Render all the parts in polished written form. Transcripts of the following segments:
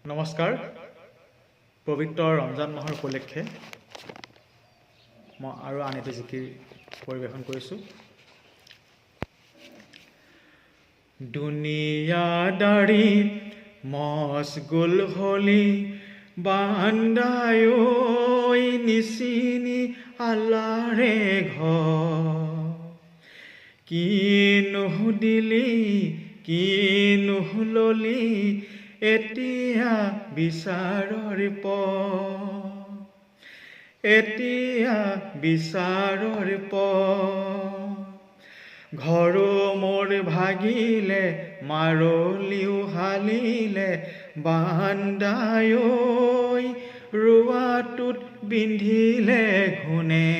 নমস্কাৰ। পবিত্ৰ ৰমজান মাহৰ উপলক্ষে মই আৰু আন এটি জিকিৰ পৰিৱেশন কৰিছোঁ। দুনিয়াদাৰীত মশগুল হলি বান্দায়ৈ নিচিনি আল্লাহৰে ঘৰ। কি নুসুধিলি কি নুললি এতিয়া বিচাৰৰ এতিয়া বিচাৰৰ ঘৰো মোৰ ভাগিলে মাৰলিও হালিলে বান্দায়ৈ ৰোৱাটোত বিন্ধিলে ঘুনে।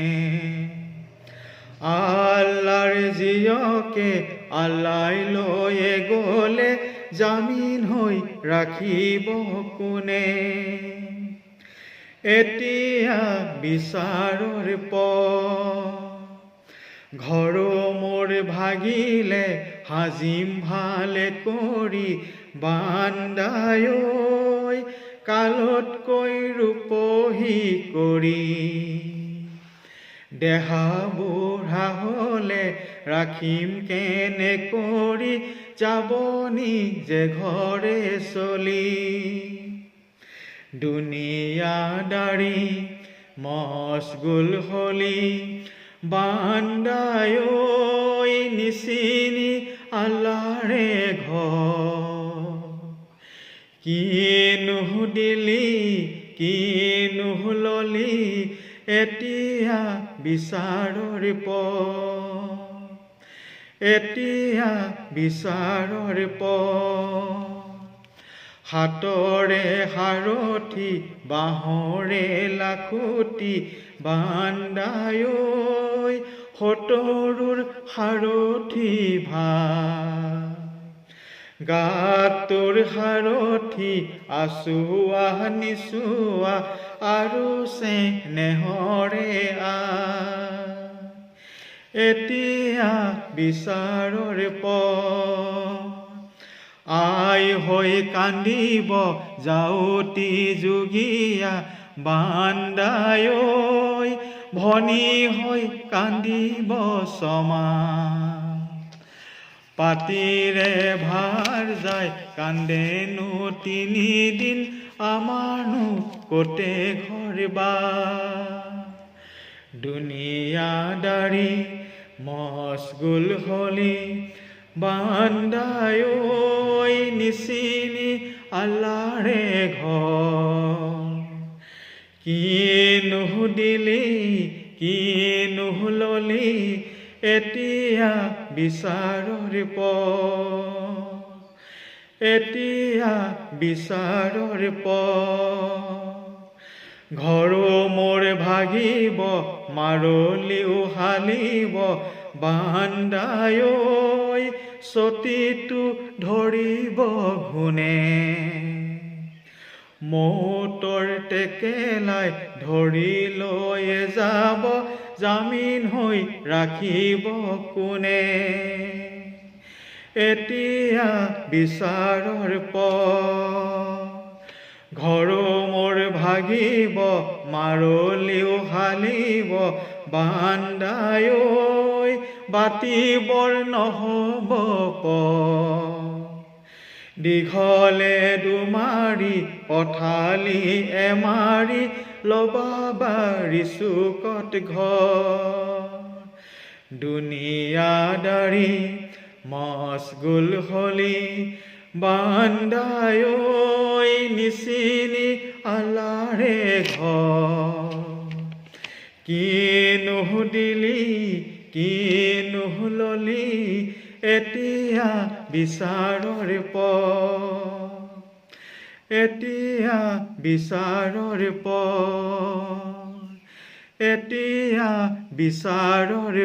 আল্লাহৰ জিয়কে আল্লাই লৈয়ে গ'লে জামিন হৈ ৰাখিব কোনে। এতিয়া বিচাৰৰ ঘৰো মোৰ ভাগিলে হাজিম ভালে কৰি বান্দায়ৈ কালতকৈ ৰূপহী কৰি। দেহা বুঢ়া হ'লে ৰাখিম কেনে কৰি যাব নিজে ঘৰে চলি। দুনিয়াদাৰী মশগুল হলি বান্দায়ৈ নিচিনি আল্লাহৰে ঘৰ। কি নুসুধিলি কি নুললি এতিয়া বিচাৰৰ এতিয়া বিচাৰৰ হাতৰে সাৰথি বাঁহৰে লাখুটি বান্দায়ৈ সতৰুৰ সাৰথি গাটোৰ সাৰথি আচুৱা নিচুৱা আৰু চেনেহৰে এতিয়া বিচাৰৰ আই হৈ কান্দিব যাওতি যোগীয়া বান্দায়ৈ ভনী হৈ কান্দিব ছমা। পাতিৰে ভাৰ যায় কান্দেনো তিনিদিন আমাৰনো ক'তে ঘৰ বাৰ। দুনিয়াদাৰী মশগুল হলি বান্দায়ৈ নিচিনি আল্লাহৰে ঘৰ। কি নুসুধিলি কি নুললি এতিয়া বিচাৰৰ এতিয়া বিচাৰৰ ঘৰো মোৰ ভাগিব মাৰলিও হালিব বান্দায়ৈ ছটিটো ধৰিব ঘুনে। মৌতৰ টেকেলাই ধৰি লৈ যাব জামিন হৈ ৰাখিব কোনে। এতিয়া বিচাৰৰ ঘৰো মোৰ ভাগিব মাৰলিও হালিব বান্দায়ৈ বাতিবৰ নহ'ব দীঘলে দুমাৰি পথালি এমাৰি ল'বা বাৰী চুকত ঘৰ। দুনিয়াদাৰী মশগুল হলি বান্দায়ৈ নিচিনি আল্লাহৰে ঘৰ। কি নুসুধিলি কি নুললি এতিয়া বিচাৰৰ এতিয়া বিচাৰৰ এতিয়া বিচাৰৰ